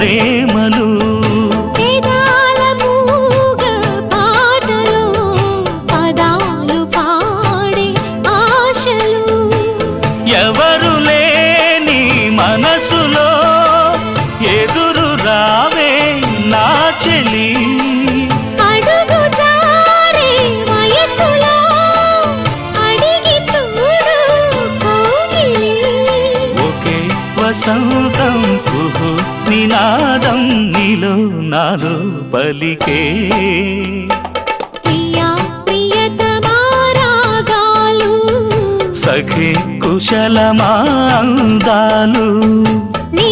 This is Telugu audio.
ప్రేమలు వేదాల మూగ పాటలు పదాలు పాడే ఆశలు ఎవరు లేని మనసులో ఎదురు రావే నా చెలి అడుగు జారే వయసులో అడిగి చూడు కోగిలి ఒకే వసంతం కుహు నినాదం నీలో నాలో పలికే ప్రియా ప్రియతమా రాగాలు సఖే కుశలమా అందాలు నీ